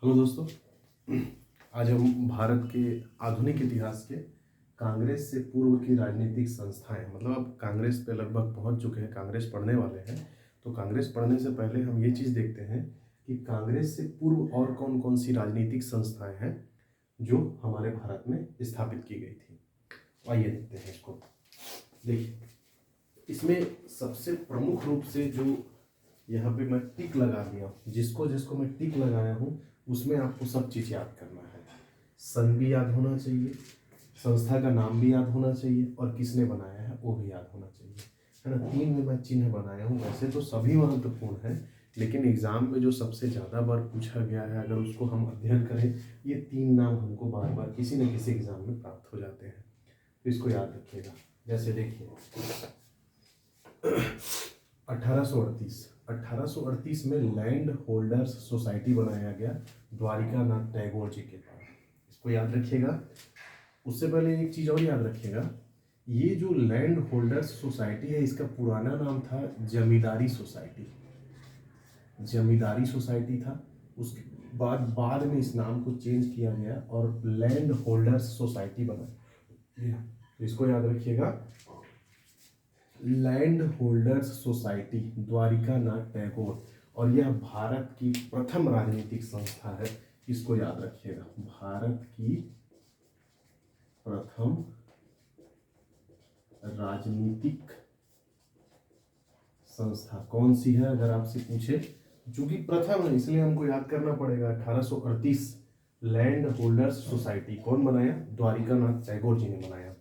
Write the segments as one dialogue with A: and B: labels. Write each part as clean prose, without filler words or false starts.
A: Hello दोस्तों। आज हम भारत के आधुनिक इतिहास के कांग्रेस से पूर्व की राजनीतिक संस्थाएं, मतलब अब कांग्रेस पे लगभग पहुंच चुके हैं, कांग्रेस पढ़ने वाले हैं। तो कांग्रेस पढ़ने से पहले हम ये चीज़ देखते हैं कि कांग्रेस से पूर्व और कौन कौन सी राजनीतिक संस्थाएं हैं जो हमारे भारत में स्थापित की गई थी। आइए देखते हैं इसको। देखिए, इसमें सबसे प्रमुख रूप से जो यहाँ पे मैं टिक लगा दिया हूँ, जिसको जिसको मैं टिक लगाया हूँ उसमें आपको सब चीज़ याद करना है। सन भी याद होना चाहिए, संस्था का नाम भी याद होना चाहिए, और किसने बनाया है वो भी याद होना चाहिए, है ना। 3 में मैं चिन्ह बनाया हूँ। वैसे तो सभी महत्वपूर्ण है, लेकिन एग्जाम में जो सबसे ज़्यादा बार पूछा गया है, अगर उसको हम अध्ययन करें, ये 3 नाम हमको बार बार किसी न किसी एग्जाम में प्राप्त हो जाते हैं, तो इसको याद रखिएगा। जैसे देखिए 1838 में लैंड होल्डर्स सोसाइटी बनाया गया द्वारिका नाथ टैगोर जी के पास, इसको याद रखिएगा। उससे पहले एक चीज़ और याद रखिएगा, ये जो लैंड होल्डर्स सोसाइटी है इसका पुराना नाम था जमींदारी सोसाइटी। जमींदारी सोसाइटी था, उसके बाद में इस नाम को चेंज किया गया और लैंड होल्डर्स सोसाइटी बना। इसको याद रखिएगा, land holders society Dwarika Nath Tagore, और यह भारत की प्रथम राजनीतिक संस्था है। इसको याद रखिएगा, भारत की प्रथम राजनीतिक संस्था कौन सी है अगर आपसे पूछे, जो कि प्रथम है इसलिए हमको याद करना पड़ेगा। 1838 लैंड होल्डर्स सोसाइटी कौन बनाया? द्वारिका नाथ टैगोर जी ने बनाया।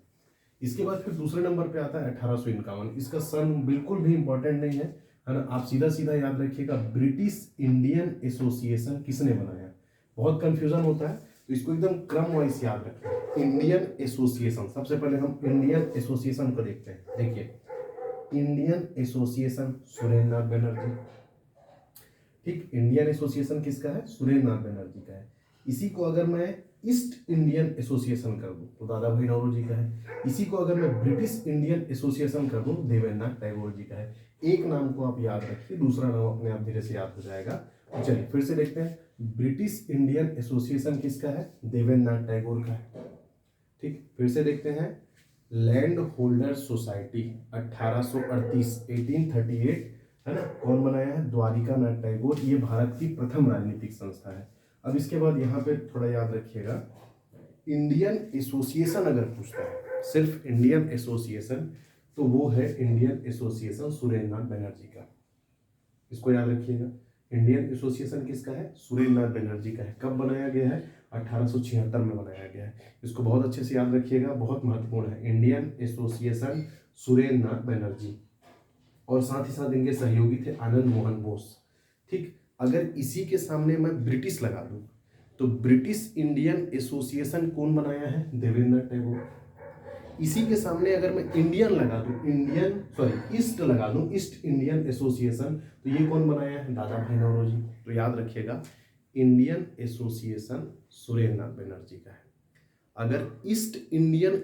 A: इसके बाद फिर दूसरे नंबर पे आता है 1851। इसका सन बिल्कुल भी इंपॉर्टेंट नहीं है ना। आप सीधा सीधा याद रखिएगा, ब्रिटिश इंडियन एसोसिएशन किसने बनाया? बहुत कंफ्यूजन होता है, तो इसको एकदम क्रम वाइज याद रखें। इंडियन एसोसिएशन, सबसे पहले हम इंडियन एसोसिएशन को देखते हैं। देखिए, इंडियन एसोसिएशन सुरेंद्र नाथ बनर्जी। ठीक, इंडियन एसोसिएशन किसका है? सुरेंद्र नाथ बनर्जी का है। इसी को अगर मैं ईस्ट इंडियन एसोसिएशन कर दूं तो दादा भाई नौरोजी का है। इसी को अगर मैं ब्रिटिश इंडियन एसोसिएशन कर दूं देवेंद्र नाथ टैगोर जी का है। एक नाम को आप याद रखिए, दूसरा नाम अपने आप धीरे से याद हो जाएगा। तो चलिए फिर से देखते हैं, ब्रिटिश इंडियन एसोसिएशन किसका है? देवेंद्र नाथ टैगोर का है। ठीक, फिर से देखते हैं, लैंड होल्डर सोसाइटी 1838 1838 है ना, कौन बनाया है? द्वारिका नाथ टैगोर। ये भारत की प्रथम राजनीतिक संस्था है। अब इसके बाद यहाँ पे थोड़ा याद रखिएगा, इंडियन एसोसिएशन अगर पूछता है, सिर्फ इंडियन एसोसिएशन, तो वो है इंडियन एसोसिएशन सुरेंद्र नाथ बनर्जी का। इसको याद रखिएगा, इंडियन एसोसिएशन किसका है? सुरेंद्र नाथ बनर्जी का है। कब बनाया गया है? 1876 में बनाया गया है। इसको बहुत अच्छे से याद रखिएगा, बहुत महत्वपूर्ण है। इंडियन एसोसिएशन सुरेंद्र नाथ बनर्जी, और साथ ही साथ इनके सहयोगी थे आनंद मोहन बोस। ठीक, अगर इसी के सामने मैं ब्रिटिश लगा दूं तो ब्रिटिश इंडियन एसोसिएशन कौन बनाया है? देवेंद्र टैगोर। इसी के सामने अगर मैं इंडियन लगा दूं, ईस्ट लगा दूं, ईस्ट इंडियन एसोसिएशन, तो ये कौन बनाया है? दादा भाई नौरोजी। तो याद रखिएगा, इंडियन एसोसिएशन सुरेंद्र नाथ बनर्जी का है। अगर ईस्ट इंडियन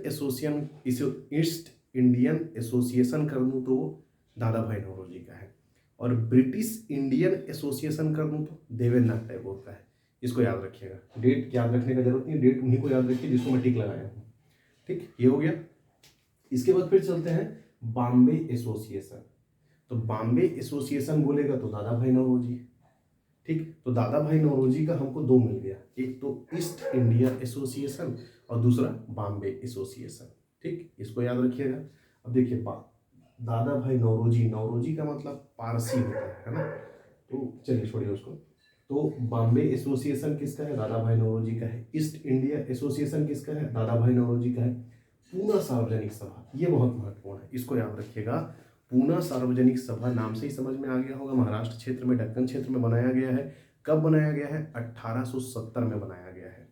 A: एसोसिएशन कर दूं तो दादा भाई नौरोजी का है, और ब्रिटिश इंडियन एसोसिएशन कर दूं तो देवेंद्र नाथ टैगोर का है। इसको याद रखिएगा, डेट याद रखने का जरूरत नहीं, डेट उन्हीं को याद रखिए जिसको मैं टिक लगाया हूँ। ठीक, ये हो गया। इसके बाद फिर चलते हैं बॉम्बे एसोसिएशन। तो बॉम्बे एसोसिएशन बोलेगा तो दादा भाई नौरोजी। ठीक, तो दादा भाई नौरोजी का हमको 2 मिल गया, एक तो ईस्ट इंडिया एसोसिएशन और दूसरा बॉम्बे एसोसिएशन। ठीक, इसको याद रखिएगा। अब देखिए, दादा भाई नौरोजी, नौरोजी का मतलब पारसी होता है ना, तो चलिए छोड़िए उसको। तो बॉम्बे एसोसिएशन किसका है? दादा भाई नौरोजी का है। ईस्ट इंडिया एसोसिएशन किसका है? दादा भाई नौरोजी का है। पूना सार्वजनिक सभा, ये बहुत महत्वपूर्ण है, इसको याद रखिएगा। पूना सार्वजनिक सभा नाम से ही समझ में आ गया होगा, महाराष्ट्र क्षेत्र में, दक्कन क्षेत्र में बनाया गया है। कब बनाया गया है? 1870 में बनाया गया है।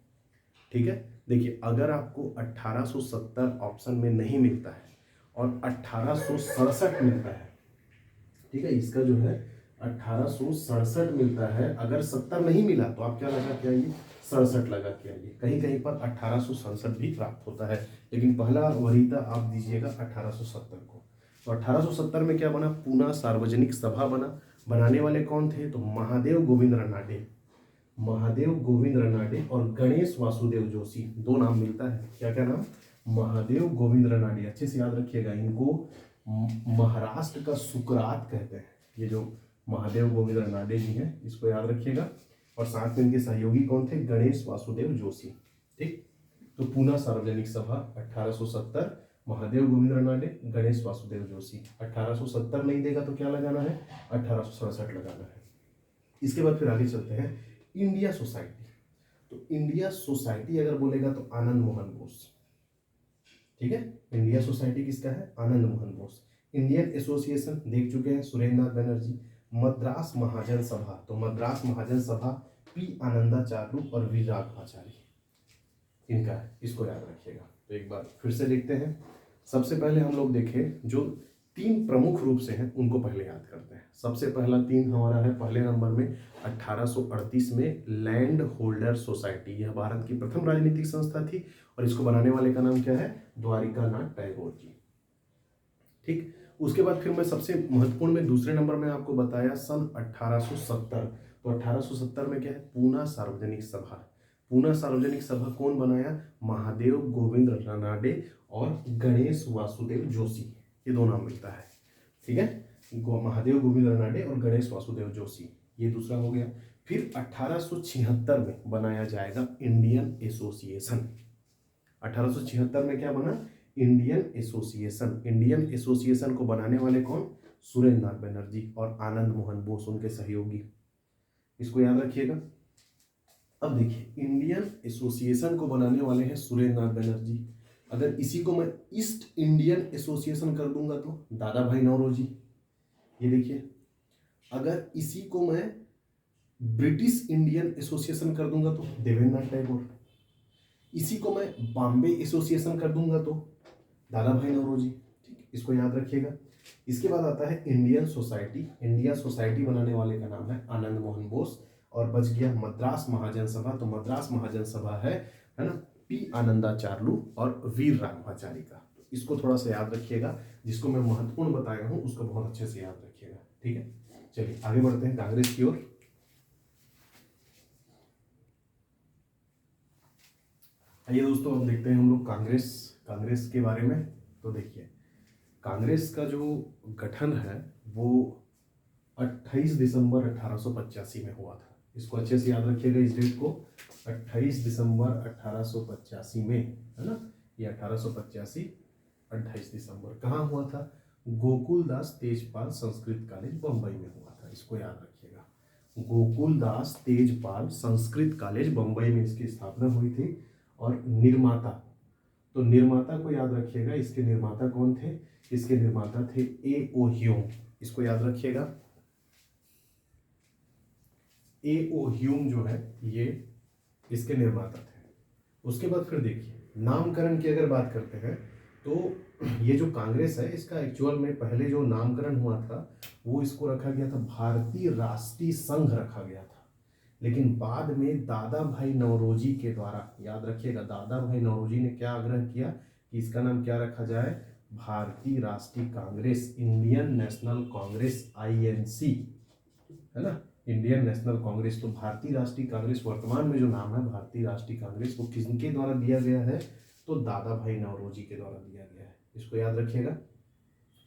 A: ठीक है, देखिए, अगर आपको 1870 ऑप्शन में नहीं मिलता है और 1867 मिलता है, ठीक है, इसका जो है 1867 मिलता है, अगर 70 नहीं मिला तो आप क्या लगा के आइए? 67 लगा के आइए। कहीं कहीं पर 1867 भी प्राप्त होता है, लेकिन पहला वरीयता आप दीजिएगा 1870 को। तो 1870 में क्या बना? पूना सार्वजनिक सभा बना। बनाने वाले कौन थे? तो महादेव गोविंद रानडे। महादेव गोविंद रनाडे और गणेश वासुदेव जोशी, दो नाम मिलता है। क्या क्या नाम? महादेव गोविंद रनाडे, अच्छे से याद रखिएगा, इनको महाराष्ट्र का सुकरात कहते हैं। ये जो महादेव गोविंद रनाडे जी हैं, इसको याद रखिएगा। और साथ में इनके सहयोगी कौन थे? गणेश वासुदेव जोशी। ठीक, तो पूना सार्वजनिक सभा 1870, महादेव गोविंद रनाडे, गणेश वासुदेव जोशी। 1870 नहीं देगा तो क्या लगाना है? 1867 लगाना है। इसके बाद फिर आगे चलते हैं, इंडिया सोसाइटी। तो इंडिया सोसाइटी अगर बोलेगा तो आनंद मोहन बोस। ठीक है, इंडिया सोसाइटी किसका है? आनंद मोहन बोस। इंडियन एसोसिएशन देख चुके हैं, सुरेंद्र नाथ बनर्जी। मद्रास महाजन सभा, तो मद्रास महाजन सभा पी आनंदाचार्य और वी राघवाचारी, इनका है, इसको याद रखिएगा। तो एक बार फिर से देखते हैं। सबसे पहले हम लोग देखें जो तीन प्रमुख रूप से हैं उनको पहले याद करते हैं। सबसे पहला तीन हमारा है पहले नंबर में 1838 में लैंड होल्डर सोसाइटी। यह भारत की प्रथम राजनीतिक संस्था थी और इसको बनाने वाले का नाम क्या है? द्वारिकानाथ टैगोर जी। ठीक, उसके बाद फिर मैं सबसे महत्वपूर्ण में दूसरे नंबर में आपको बताया सन 1870। तो 1870 में क्या है? पूना सार्वजनिक सभा। पूना सार्वजनिक सभा कौन बनाया? महादेव गोविंद रनाडे और गणेश वासुदेव जोशी, ये दो नाम मिलता है। ठीक है, महादेव गोविंद रनाडे और गणेश वासुदेव जोशी, ये दूसरा हो गया। फिर 1876 में बनाया जाएगा इंडियन एसोसिएशन। 1876 में क्या बना? Indian association. इंडियन एसोसिएशन को बनाने वाले कौन? सुरेंद्र नाथ बनर्जी और आनंद मोहन बोस उनके सहयोगी, इसको याद रखिएगा। अब देखिए, इंडियन एसोसिएशन को बनाने वाले हैं सुरेंद्र नाथ बनर्जी। अगर इसी को मैं ईस्ट इंडियन एसोसिएशन कर दूंगा तो दादा भाई नौरोजी, ये देखिए। अगर इसी को मैं ब्रिटिश इंडियन एसोसिएशन कर दूंगा तो देवेंद्र नाथ टैगोर। इसी को मैं बॉम्बे एसोसिएशन कर दूंगा तो दादा भाई नौरोजी। ठीक, इसको याद रखिएगा। इसके बाद आता है इंडियन सोसाइटी। इंडिया सोसाइटी बनाने वाले का नाम है आनंद मोहन बोस। और बच गया मद्रास महाजन सभा। तो मद्रास महाजन सभा है ना, पी आनंदाचार्य और वीर राघवाचारी का। तो इसको थोड़ा सा याद रखिएगा, जिसको मैं महत्वपूर्ण बताया हूं उसको बहुत अच्छे से याद रखिएगा। ठीक है, चलिए आगे बढ़ते हैं कांग्रेस की ओर। आइए दोस्तों, अब देखते हैं हम लोग कांग्रेस के बारे में। तो देखिए, कांग्रेस का जो गठन है वो 28 दिसंबर 1885 में हुआ था। इसको अच्छे से याद रखिएगा, इस डेट को, 28 दिसंबर 1885 में, है ना। ये 1885 28 दिसंबर कहाँ हुआ था? गोकुलदास तेजपाल संस्कृत कॉलेज बम्बई में हुआ था। इसको याद रखिएगा, गोकुलदास तेजपाल संस्कृत कॉलेज बम्बई में इसकी स्थापना हुई थी। और निर्माता, तो निर्माता को याद रखिएगा, इसके निर्माता कौन थे? इसके निर्माता थे A.O. ह्यूम। इसको याद रखिएगा, A.O. ह्यूम जो है ये इसके निर्माता थे। उसके बाद फिर देखिए, नामकरण की अगर बात करते हैं तो ये जो कांग्रेस है इसका एक्चुअल में पहले जो नामकरण हुआ था वो इसको रखा गया था भारतीय राष्ट्रीय संघ रखा गया था। लेकिन बाद में दादा भाई नौरोजी के द्वारा, याद रखिएगा, दादा भाई नौरोजी ने क्या आग्रह किया कि इसका नाम क्या रखा जाए? भारतीय राष्ट्रीय Congress, Indian national Congress, INC, है ना, इंडियन नेशनल कांग्रेस। तो भारतीय राष्ट्रीय कांग्रेस वर्तमान में जो नाम है भारतीय राष्ट्रीय कांग्रेस, वो किसके द्वारा दिया गया है? तो दादा भाई नौरोजी के द्वारा दिया गया है। इसको याद रखिएगा।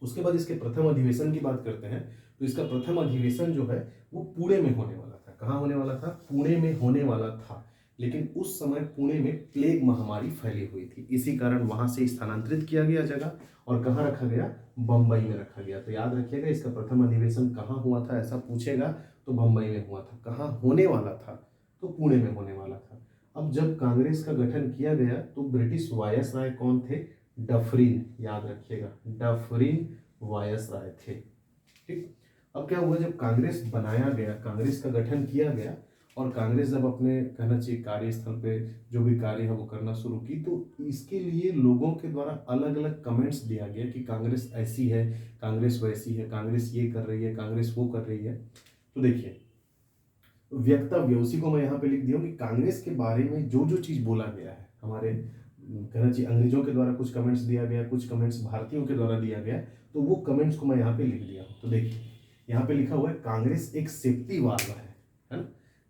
A: उसके बाद इसके प्रथम अधिवेशन की बात करते हैं तो इसका प्रथम अधिवेशन जो है वो पुणे में होने वाला था। कहाँ होने वाला था? पुणे में होने वाला था। लेकिन उस समय पुणे में प्लेग महामारी फैली हुई थी, इसी कारण वहां से स्थानांतरित किया गया जगह और कहाँ रखा गया? बंबई में रखा गया। तो याद रखिएगा, इसका प्रथम अधिवेशन कहाँ हुआ था ऐसा पूछेगा तो बंबई में हुआ था। कहाँ होने वाला था? तो पुणे में होने वाला था। अब जब कांग्रेस का गठन किया गया तो ब्रिटिश वायसराय कौन थे? डफरिन, याद रखिएगा, डफरिन वायसराय थे। ठीक, अब क्या हुआ, जब कांग्रेस बनाया गया, कांग्रेस का गठन किया गया और कांग्रेस जब अपने, कहना चाहिए, कार्यस्थल पे जो भी कार्य है वो करना शुरू की, तो इसके लिए लोगों के द्वारा अलग अलग कमेंट्स दिया गया कि कांग्रेस ऐसी है, कांग्रेस वैसी है, कांग्रेस ये कर रही है, कांग्रेस वो कर रही है। तो देखिए, वक्तव्य उसी को मैं यहाँ पे लिख दिया हूँ कि कांग्रेस के बारे में जो जो चीज़ बोला गया है, हमारे, कहना चाहिए, अंग्रेजों के द्वारा कुछ कमेंट्स दिया गया, कुछ कमेंट्स भारतीयों के द्वारा दिया गया, तो वो कमेंट्स को मैं यहाँ पे लिख दिया हूँ। तो देखिए, यहाँ पे लिखा हुआ है कांग्रेस एक सेफ्टी वाल्व है ना।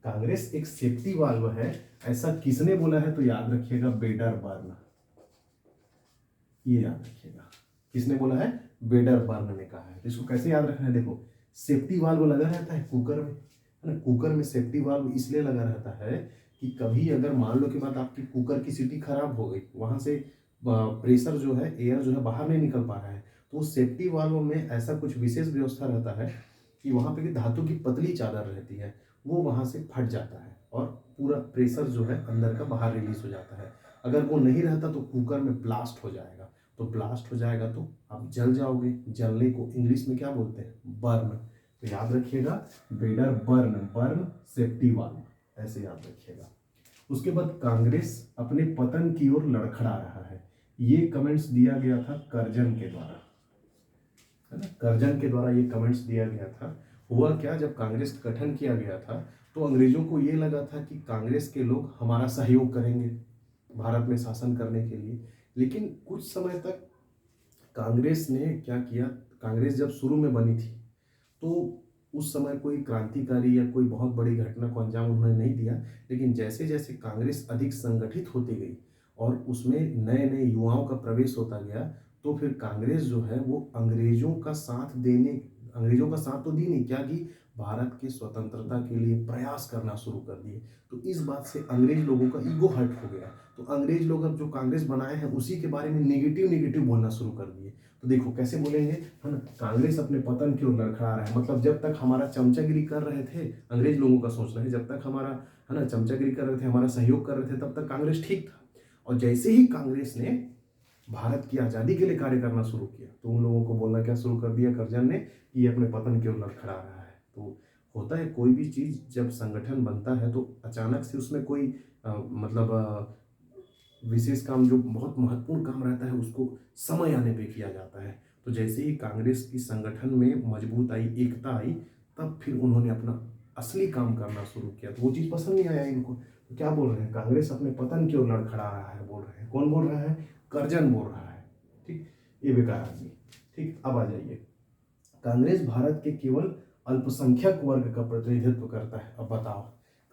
A: कांग्रेस एक सेफ्टी वाल्व है, ऐसा किसने बोला है? तो याद रखिएगा वेडरबर्न, ये याद रखिएगा। किसने बोला है? वेडरबर्न ने कहा है। इसको कैसे याद रखना है? देखो, सेफ्टी वाल्व लगा रहता है कुकर में, है ना। कुकर में सेफ्टी वाल्व इसलिए लगा रहता है कि कभी अगर मान लो कि बात आपकी कुकर की सीटी खराब हो गई, वहां से प्रेशर जो है, एयर जो है बाहर नहीं निकल पा रहा है, तो सेफ्टी वाल्व में ऐसा कुछ विशेष व्यवस्था रहता है कि वहां पे धातु की पतली चादर रहती है, वो वहां से फट जाता है और पूरा प्रेशर जो है अंदर का बाहर रिलीज हो जाता है। अगर वो नहीं रहता तो कुकर में ब्लास्ट हो जाएगा, तो ब्लास्ट हो जाएगा तो आप जल जाओगे। जलने को इंग्लिश में क्या बोलते हैं? बर्न। तो याद रखिएगा वेडरबर्न, बर्न सेफ्टी वाल्व, ऐसे याद रखिएगा। उसके बाद कांग्रेस अपने पतन की ओर लड़खड़ा रहा है, ये कमेंट्स दिया गया था कर्जन के द्वारा, है ना। कर्जन के द्वारा ये कमेंट्स दिया गया था। हुआ क्या, जब कांग्रेस का गठन किया गया था तो अंग्रेजों को ये लगा था कि कांग्रेस के लोग हमारा सहयोग करेंगे भारत में शासन करने के लिए। लेकिन कुछ समय तक कांग्रेस ने क्या किया, कांग्रेस जब शुरू में बनी थी तो उस समय कोई क्रांतिकारी या कोई बहुत बड़ी घटना को अंजाम उन्होंने नहीं दिया। लेकिन जैसे जैसे कांग्रेस अधिक संगठित होती गई और उसमें नए नए युवाओं का प्रवेश होता गया, तो फिर कांग्रेस जो है वो अंग्रेजों का साथ तो दी नहीं, क्या की, भारत की स्वतंत्रता के लिए प्रयास करना शुरू कर दिए। तो इस बात से अंग्रेज लोगों का ईगो हर्ट हो गया, तो अंग्रेज लोग अब जो कांग्रेस बनाए हैं उसी के बारे में नेगेटिव नेगेटिव बोलना शुरू कर दिए। तो देखो कैसे बोलेंगे, है ना, कांग्रेस अपने पतन की ओर लड़खड़ा रहा है, मतलब जब तक हमारा चमचागिरी कर रहे थे, अंग्रेज लोगों का सोचना है, जब तक हमारा, है ना, चमचागिरी कर रहे थे, हमारा सहयोग कर रहे थे, तब तक कांग्रेस ठीक था। और जैसे ही कांग्रेस ने भारत की आज़ादी के लिए कार्य करना शुरू किया तो उन लोगों को बोलना क्या शुरू कर दिया कर्जन ने, कि ये अपने पतन की ओर लड़खड़ा रहा है। तो होता है कोई भी चीज़ जब संगठन बनता है तो अचानक से उसमें कोई विशेष काम जो बहुत महत्वपूर्ण काम रहता है उसको समय आने पे किया जाता है। तो जैसे ही कांग्रेस की संगठन में मजबूत आई, एकता आई, तब फिर उन्होंने अपना असली काम करना शुरू किया। तो वो चीज़ पसंद नहीं आया इनको, तो क्या बोल रहे हैं, कांग्रेस अपने पतन की ओर लड़खड़ा रहा है बोल रहे हैं। कौन बोल रहा है? कर्जन बोल रहा है। ठीक, ये बेकार आदमी। ठीक, अब आ जाइए, कांग्रेस भारत के केवल अल्पसंख्यक वर्ग का प्रतिनिधित्व करता है। अब बताओ,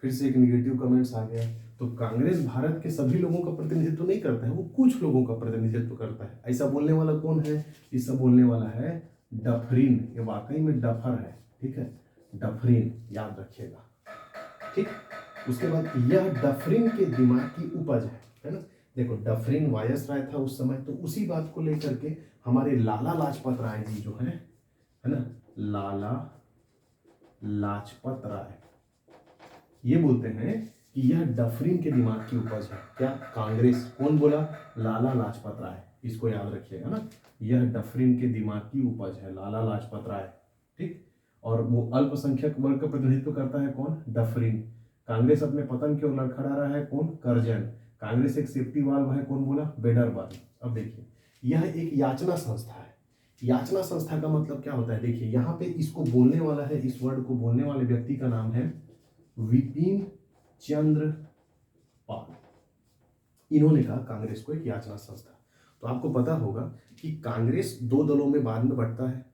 A: फिर से एक निगेटिव कमेंट्स आ गया। तो कांग्रेस भारत के सभी लोगों का प्रतिनिधित्व नहीं करता है, वो कुछ लोगों का प्रतिनिधित्व करता है। ऐसा बोलने वाला कौन है? इससे बोलने वाला है डफरिन। ये वाकई में डफर है, ठीक है, डफरिन, याद रखिएगा। ठीक, उसके बाद यह डफरिन के दिमाग की उपज है ना। देखो, डफरिन वायसराय था उस समय, तो उसी बात को लेकर के हमारे लाला लाजपत राय जी जो है ना, लाला लाजपत राय, ये बोलते हैं कि यह डफरिन के दिमाग की उपज है। क्या? कांग्रेस। कौन बोला? लाला लाजपत राय। इसको याद रखिएगा ना, यह डफरिन के दिमाग की उपज है, लाला लाजपत राय। ठीक, और वो अल्पसंख्यक वर्ग का प्रतिनिधित्व करता है कौन? डफरिन। कांग्रेस अपने पतन की ओर लड़खड़ा रहा है कौन? कर्जन। कांग्रेस एक सेफ्टी वाल्व है, कौन बोला? वेडरबर्न। अब देखिए, यह एक याचना संस्था है। याचना संस्था का मतलब क्या होता है? देखिए यहाँ पे इसको बोलने वाला है, इस वर्ड को बोलने वाले व्यक्ति का नाम है विपिन चंद्र पाल। इन्होंने कहा कांग्रेस को एक याचना संस्था। तो आपको पता होगा कि कांग्रेस दो दलों में बाद में बढ़ता है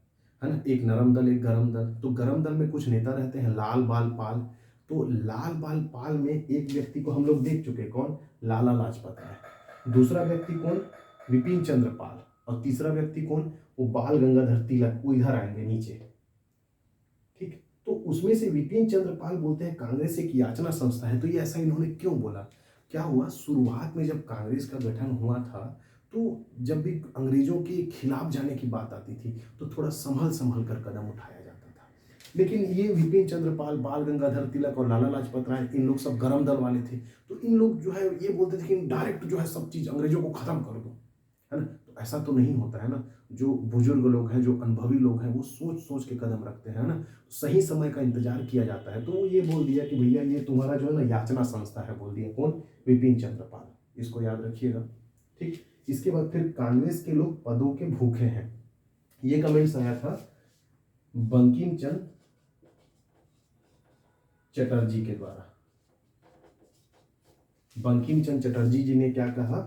A: ना, एक नरम दल, एक गरम दल। तो गरम दल में कुछ नेता रहते हैं, लाल बाल पाल। तो लाल बाल पाल में एक व्यक्ति को हम लोग देख चुके, कौन? लाला लाजपत राय। दूसरा व्यक्ति कौन? विपिन चंद्र पाल। और तीसरा व्यक्ति कौन? वो बाल गंगाधर तिलक, वो इधर आएंगे नीचे। ठीक, तो उसमें से विपिन चंद्र पाल बोलते हैं कांग्रेस एक याचना संस्था है। तो ये ऐसा इन्होंने क्यों बोला? क्या हुआ, शुरुआत में जब कांग्रेस का गठन हुआ था तो जब भी अंग्रेजों के खिलाफ जाने की बात आती थी तो थोड़ा संभल संभल कर कदम उठाया जाता था। लेकिन ये विपिन चंद्र पाल, बाल गंगाधर तिलक और लाला लाजपत राय, इन लोग सब गरम दल वाले थे। तो इन लोग जो है ये बोलते थे कि डायरेक्ट जो है सब चीज अंग्रेजों को खत्म कर दो, है ना। तो ऐसा तो नहीं होता है ना। जो बुजुर्ग लोग हैं, जो अनुभवी लोग हैं, वो सोच सोच के कदम रखते हैं ना, सही समय का इंतजार किया जाता है। तो वो ये बोल दिया कि भैया ये तुम्हारा जो है ना याचना संस्था है, बोल दिया। कौन? विपिन चंद्र पाल। इसको याद रखिएगा। ठीक, इसके बाद फिर कांग्रेस के लोग पदों के भूखे हैं, ये कमेंट्स आया था बंकिम चंद्र चटर्जी के द्वारा। बंकिम चंद्र चटर्जी जी ने क्या कहा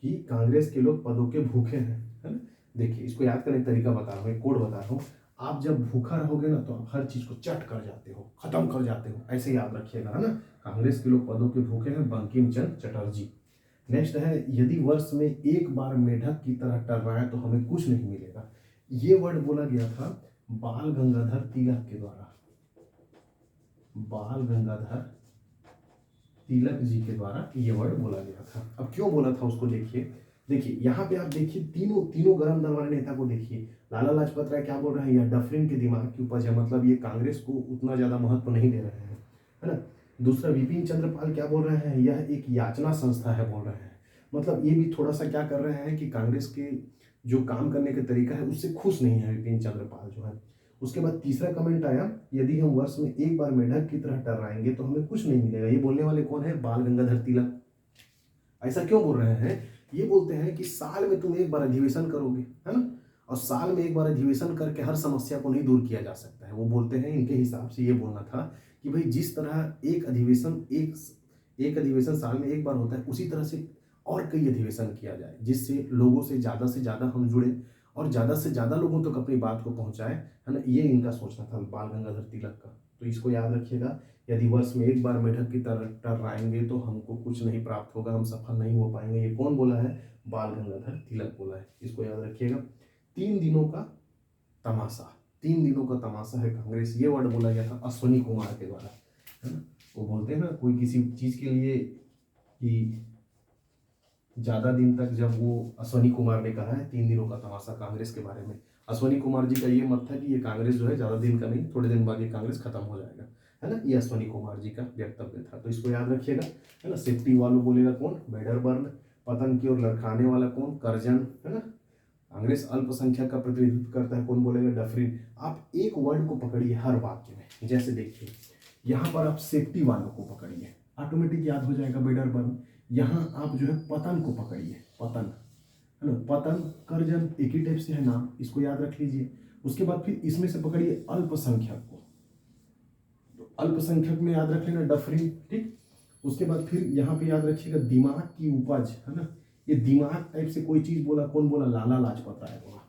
A: कि कांग्रेस के लोग पदों के भूखे हैं, है ना। देखिए, इसको याद करने का तरीका बता रहा हूँ, एक कोड बता रहा हूँ। आप जब भूखा रहोगे ना तो आप हर चीज को चट कर जाते हो, खत्म कर जाते हो, ऐसे याद रखिएगा, है ना। कांग्रेस के लोग पदों के भूखे हैं, बंकिम चंद्र चटर्जी। नेक्स्ट है, यदि वर्ष में एक बार मेढक की तरह टर्राए तो हमें कुछ नहीं मिलेगा। ये वर्ड बोला गया था बाल गंगाधर तिलक के द्वारा, बाल गंगाधर तिलक जी के द्वारा ये वर्ड बोला गया था। अब क्यों बोला था उसको देखिए, देखिए यहाँ पे आप देखिए तीनों गरम दल वाले नेता को देखिए। लाला लाजपत राय क्या बोल रहे हैं, यह डफरिन के दिमाग की उपज है, मतलब ये कांग्रेस को उतना ज्यादा महत्व नहीं दे रहे हैं, है ना। दूसरा विपिन चंद्र पाल क्या बोल रहे हैं, यह एक याचना संस्था है बोल रहे हैं, मतलब ये भी थोड़ा सा क्या कर रहे हैं कि कांग्रेस के जो काम करने का तरीका है उससे खुश नहीं है विपिन चंद्र पाल जो है। उसके बाद तीसरा कमेंट आया, यदि हम वर्ष में एक बार मेढक की तरह टर्राएंगे तो हमें कुछ नहीं मिलेगा। ये बोलने वाले कौन है, बाल गंगाधर तिलक। ऐसा क्यों बोल रहे हैं, ये बोलते हैं कि साल में तुम एक बार अधिवेशन करोगे, है ना, और साल में एक बार अधिवेशन करके हर समस्या को नहीं दूर किया जा सकता है। वो बोलते हैं, इनके हिसाब से ये बोलना था कि भाई जिस तरह एक अधिवेशन साल में एक बार होता है, उसी तरह से और कई अधिवेशन किया जाए जिससे लोगों से ज़्यादा हम जुड़े और ज़्यादा से ज़्यादा लोगों तक अपनी बात को पहुंचाए, है ना। ये इनका सोचना था बाल गंगाधर तिलक का। तो इसको याद रखिएगा, यदि वर्ष में एक बार मेढक की तरह टर्राएंगे तो हमको कुछ नहीं प्राप्त होगा, हम सफल नहीं हो पाएंगे। ये कौन बोला है, बाल गंगाधर तिलक बोला है, इसको याद रखिएगा। 3 दिनों का तमाशा, 3 दिनों का तमाशा है कांग्रेस, ये वर्ड बोला गया था अश्वनी कुमार के द्वारा, है ना। वो बोलते हैं ना कोई किसी चीज के लिए कि ज्यादा दिन तक, जब वो अश्वनी कुमार ने कहा है 3 दिनों का तमाशा कांग्रेस के बारे में, अश्वनी कुमार जी का ये मत था कि ये कांग्रेस जो है ज्यादा दिन का नहीं, थोड़े दिन बाद ये कांग्रेस खत्म हो जाएगा, है ना। ये अश्वनी कुमार जी का वक्तव्य था, तो इसको याद रखिएगा, है ना। सेफ्टी वालों बोलेगा कौन, वेडरबर्न। पतन की ओर लड़खाने वाला कौन, करजन, है ना। कांग्रेस अल्पसंख्यक का प्रतिनिधित्व करता है, कौन बोलेगा, डफरिन। आप एक वर्ड को पकड़िए हर वाक्य में, जैसे देखिए यहाँ पर आप सेफ्टी वालों को पकड़िए, ऑटोमेटिक याद हो जाएगा वेडरबर्न। यहाँ आप जो है पतन को पकड़िए, पतन, है ना, पतन करजन एक ही टाइप से है नाम, इसको याद रख लीजिए। उसके बाद फिर इसमें से पकड़िए अल्पसंख्यक को, तो अल्पसंख्यक में याद रख लेना डफरिन, ठीक। उसके बाद फिर यहाँ पे याद रखिएगा दिमाग की उपज, है ना, ये दिमाग टाइप से कोई चीज बोला, कौन बोला, लाला लाजपत राय बोला,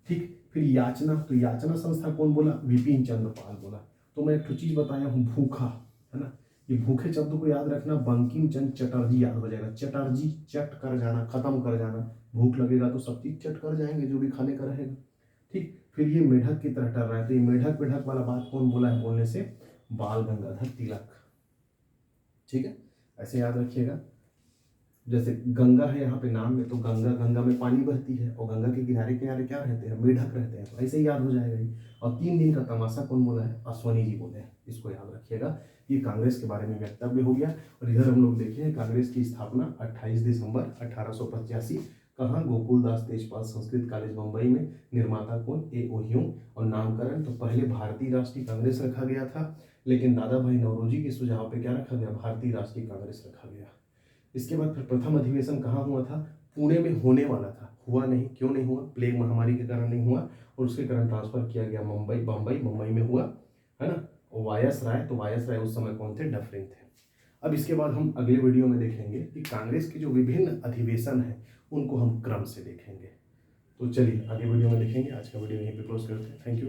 A: ठीक। फिर याचना, तो याचना संस्था कौन बोला, विपिन चंद्र पाल बोला। तो मैं एक चीज बताया हूँ भूखा, है ना, ये भूखे शब्द को याद रखना, बंकिम चंद्र चटर्जी याद हो जाएगा। चटर्जी, चट कर जाना, खत्म कर जाना, भूख लगेगा तो सब चीज चट कर जाएंगे जो भी खाने का रहेगा, ठीक। फिर ये मेढक की तरह टर रहा है, तो ये मेढक मेढक वाला बात कौन बोला है बोलने से, बाल गंगाधर तिलक, ठीक है, ऐसे याद रखिएगा। जैसे गंगा है यहाँ पे नाम में, तो गंगा, गंगा में पानी बहती है और गंगा के किनारे किनारे क्या रहते हैं, मेढक रहते हैं, तो ऐसे ही याद हो जाएगा ये। और 3 दिन का तमाशा कौन बोला है, अश्वनी जी बोले हैं, इसको याद रखिएगा। ये कांग्रेस के बारे में वक्तव्य हो गया। और इधर हम लोग देखें कांग्रेस की स्थापना 28 दिसंबर 1885, कहाँ, गोकुलदास तेजपाल संस्कृत कॉलेज मुंबई में। निर्माता कौन, A.O. ह्यूम। और नामकरण तो पहले भारतीय राष्ट्रीय कांग्रेस रखा गया था, लेकिन दादा भाई नौरोजी के सुझाव पे क्या रखा गया, भारतीय राष्ट्रीय कांग्रेस रखा गया। इसके बाद फिर प्रथम अधिवेशन कहाँ हुआ था, पुणे में होने वाला था, हुआ नहीं, क्यों नहीं हुआ, प्लेग महामारी के कारण नहीं हुआ, और उसके कारण ट्रांसफर किया गया मुंबई में हुआ, है ना। वायस राय, तो वायस राय उस समय कौन थे, डफरिन थे। अब इसके बाद हम अगले वीडियो में देखेंगे कि कांग्रेस के जो विभिन्न अधिवेशन है उनको हम क्रम से देखेंगे। तो चलिए आगे वीडियो में देखेंगे, आज का वीडियो यहीं पे क्लोज करते हैं, थैंक यू।